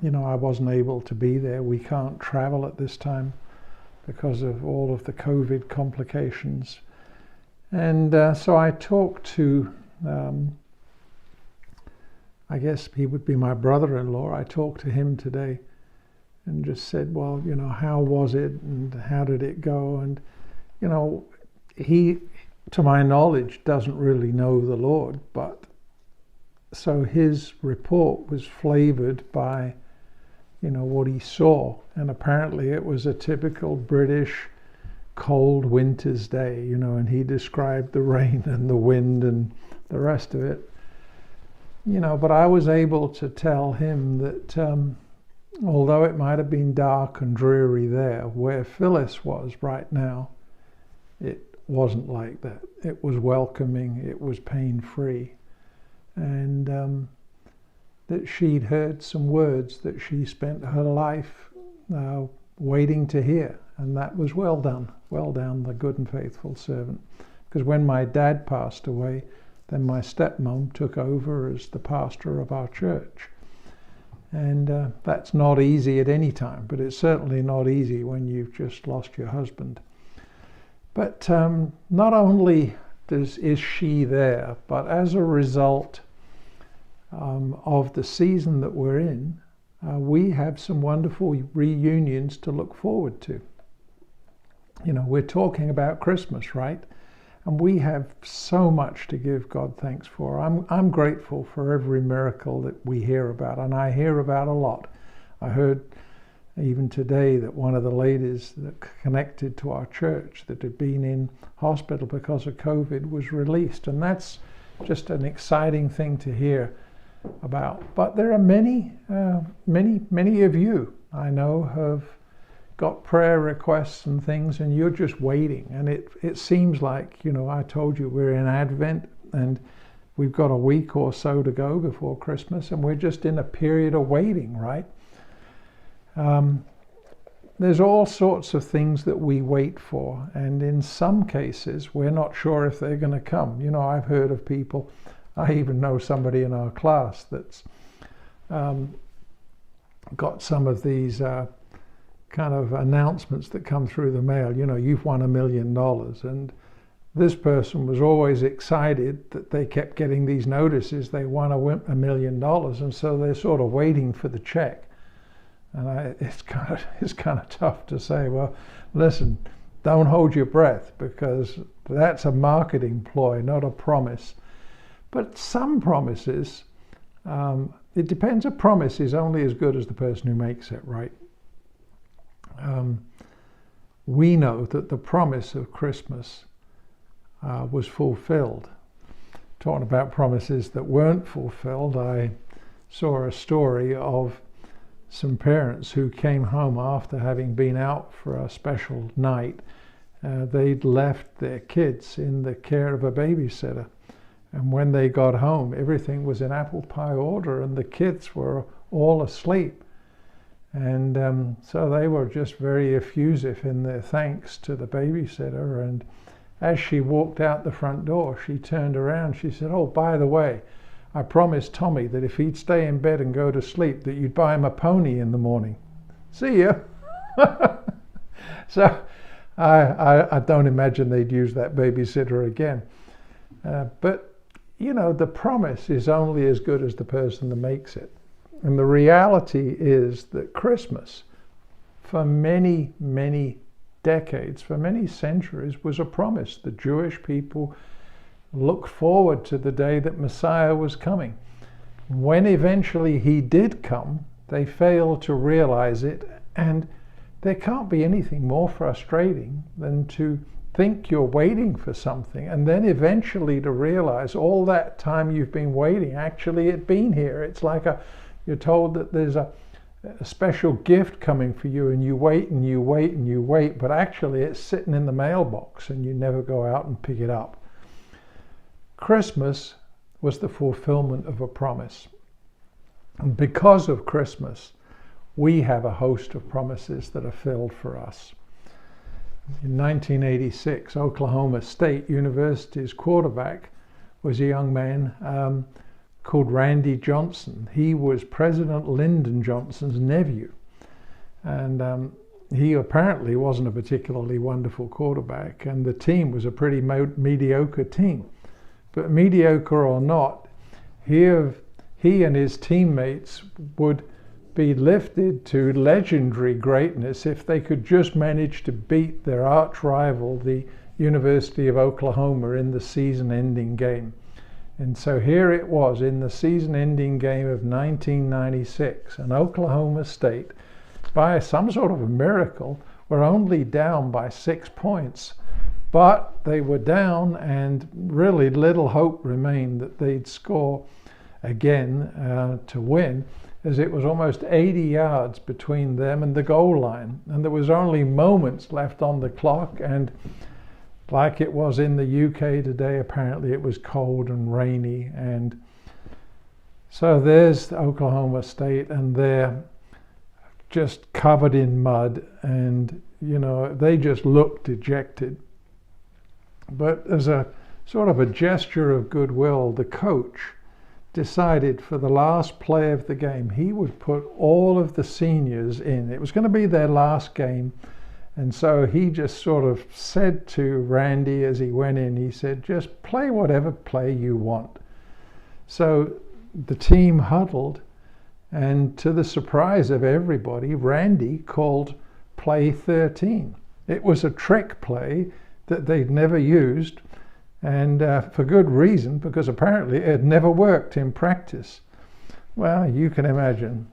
I wasn't able to be there. We can't travel at this time because of all of the COVID complications. And so I talked to, I guess he would be my brother-in-law. I talked to him today and just said, well, how was it and how did it go? And, he, to my knowledge, doesn't really know the Lord, but so his report was flavored by, what he saw. And apparently it was a typical British cold winter's day, and he described the rain and the wind and the rest of it. But I was able to tell him that although it might have been dark and dreary there, where Phyllis was right now, it wasn't like that. It was welcoming, it was pain-free. And that she'd heard some words that she spent her life waiting to hear. And that was well done, the good and faithful servant. Because when my dad passed away, then my stepmom took over as the pastor of our church. And that's not easy at any time, but it's certainly not easy when you've just lost your husband. But not only is she there, but as a result of the season that we're in, we have some wonderful reunions to look forward to. We're talking about Christmas, right? And we have so much to give God thanks for. I'm grateful for every miracle that we hear about, and I hear about a lot. I heard even today that one of the ladies that connected to our church that had been in hospital because of COVID was released, and that's just an exciting thing to hear about. But there are many of you I know have got prayer requests and things, and you're just waiting. And it seems like, I told you we're in Advent and we've got a week or so to go before Christmas, and we're just in a period of waiting, right? There's all sorts of things that we wait for, and in some cases we're not sure if they're going to come. I've heard of people, I even know somebody in our class that's got some of these kind of announcements that come through the mail. You've won $1 million, and this person was always excited that they kept getting these notices they won $1 million, and so they're sort of waiting for the check. And it's kind of tough to say, well, listen, don't hold your breath, because that's a marketing ploy, not a promise. But some promises, it depends. A promise is only as good as the person who makes it, right? We know that the promise of Christmas was fulfilled. Talking about promises that weren't fulfilled, I saw a story of some parents who came home after having been out for a special night. They'd left their kids in the care of a babysitter. And when they got home, everything was in apple pie order and the kids were all asleep. And so they were just very effusive in their thanks to the babysitter. And as she walked out the front door, she turned around. She said, "Oh, by the way, I promised Tommy that if he'd stay in bed and go to sleep, that you'd buy him a pony in the morning. See ya." So I don't imagine they'd use that babysitter again. But, the promise is only as good as the person that makes it. And the reality is that Christmas, for many, many decades, for many centuries, was a promise. The Jewish people looked forward to the day that Messiah was coming. When eventually he did come, they failed to realize it, and there can't be anything more frustrating than to think you're waiting for something and then eventually to realize all that time you've been waiting, actually it'd been here. It's like you're told that there's a special gift coming for you, and you wait and you wait and you wait, but actually it's sitting in the mailbox and you never go out and pick it up. Christmas was the fulfillment of a promise. And because of Christmas, we have a host of promises that are filled for us. In 1986, Oklahoma State University's quarterback was a young man called Randy Johnson. He was President Lyndon Johnson's nephew. And he apparently wasn't a particularly wonderful quarterback, and the team was a pretty mediocre team. But mediocre or not, he and his teammates would be lifted to legendary greatness if they could just manage to beat their arch rival, the University of Oklahoma, in the season-ending game. And so here it was in the season-ending game of 1996, and Oklahoma State, by some sort of a miracle, were only down by 6 points. But they were down, and really little hope remained that they'd score again to win, as it was almost 80 yards between them and the goal line. And there was only moments left on the clock, and like it was in the UK today, apparently it was cold and rainy. And so there's Oklahoma State, and they're just covered in mud, and they just looked dejected. But as a sort of a gesture of goodwill, the coach decided for the last play of the game, he would put all of the seniors in. It was going to be their last game. And so he just sort of said to Randy as he went in, he said, just play whatever play you want. So the team huddled, and to the surprise of everybody, Randy called play 13. It was a trick play that they'd never used, and for good reason, because apparently it had never worked in practice. Well, you can imagine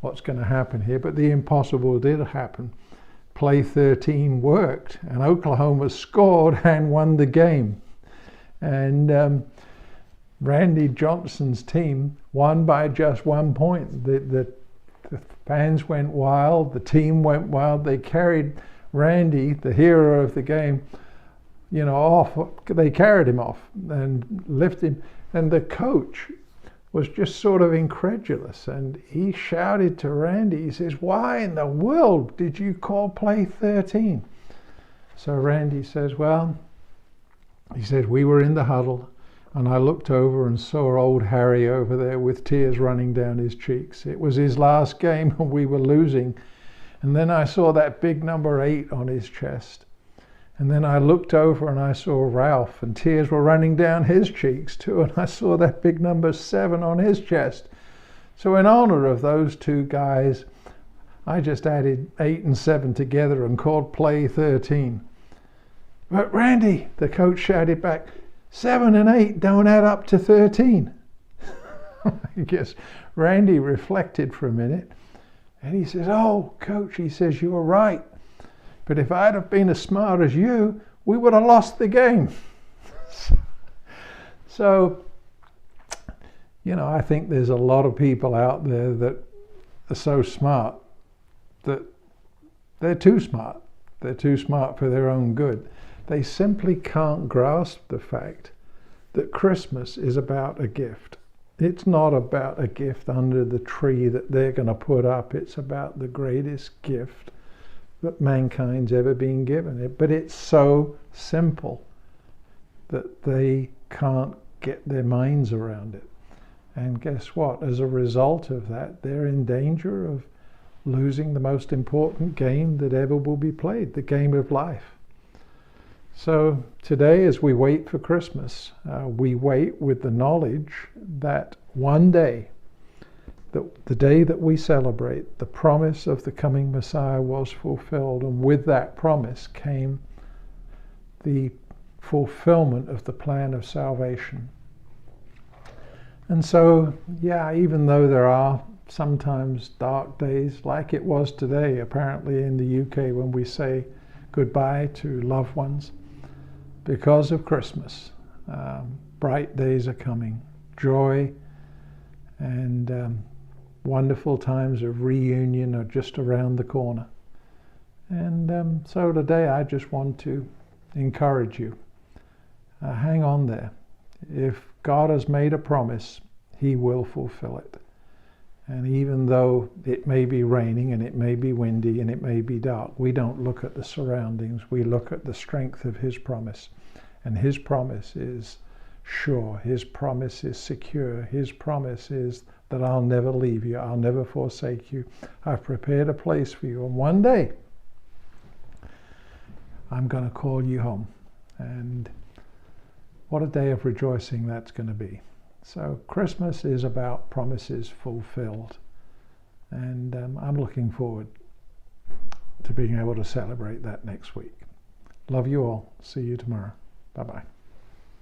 what's going to happen here, but the impossible did happen. Play 13 worked, and Oklahoma scored and won the game. And Randy Johnson's team won by just 1 point. The fans went wild, the team went wild. They carried Randy, the hero of the game, off. They carried him off and lifted him. And the coach was just sort of incredulous, and he shouted to Randy, he says, why in the world did you call play 13? So Randy says, well, he said, we were in the huddle, and I looked over and saw old Harry over there with tears running down his cheeks. It was his last game, and we were losing. And then I saw that big number 8 on his chest. And then I looked over and I saw Ralph, and tears were running down his cheeks too, and I saw that big number 7 on his chest. So in honor of those two guys, I just added 8 and 7 together and called play 13. But Randy, the coach shouted back, 7 and 8 don't add up to 13. I guess Randy reflected for a minute, and he says, oh, coach, he says, you were right. But if I'd have been as smart as you, we would have lost the game. So, I think there's a lot of people out there that are so smart that they're too smart. They're too smart for their own good. They simply can't grasp the fact that Christmas is about a gift. It's not about a gift under the tree that they're going to put up. It's about the greatest gift that mankind's ever been given. But it's so simple that they can't get their minds around it. And guess what? As a result of that, they're in danger of losing the most important game that ever will be played, the game of life. So today, as we wait for Christmas, we wait with the knowledge that one day, the day that we celebrate, the promise of the coming Messiah was fulfilled, and with that promise came the fulfillment of the plan of salvation. And so, even though there are sometimes dark days, like it was today, apparently in the UK, when we say goodbye to loved ones, because of Christmas, bright days are coming, joy and wonderful times of reunion are just around the corner. And so today I just want to encourage you. Hang on there. If God has made a promise, He will fulfill it. And even though it may be raining and it may be windy and it may be dark, we don't look at the surroundings. We look at the strength of His promise. And His promise is sure. His promise is secure. His promise is that I'll never leave you. I'll never forsake you. I've prepared a place for you. And one day, I'm going to call you home. And what a day of rejoicing that's going to be. So Christmas is about promises fulfilled. And I'm looking forward to being able to celebrate that next week. Love you all. See you tomorrow. Bye-bye.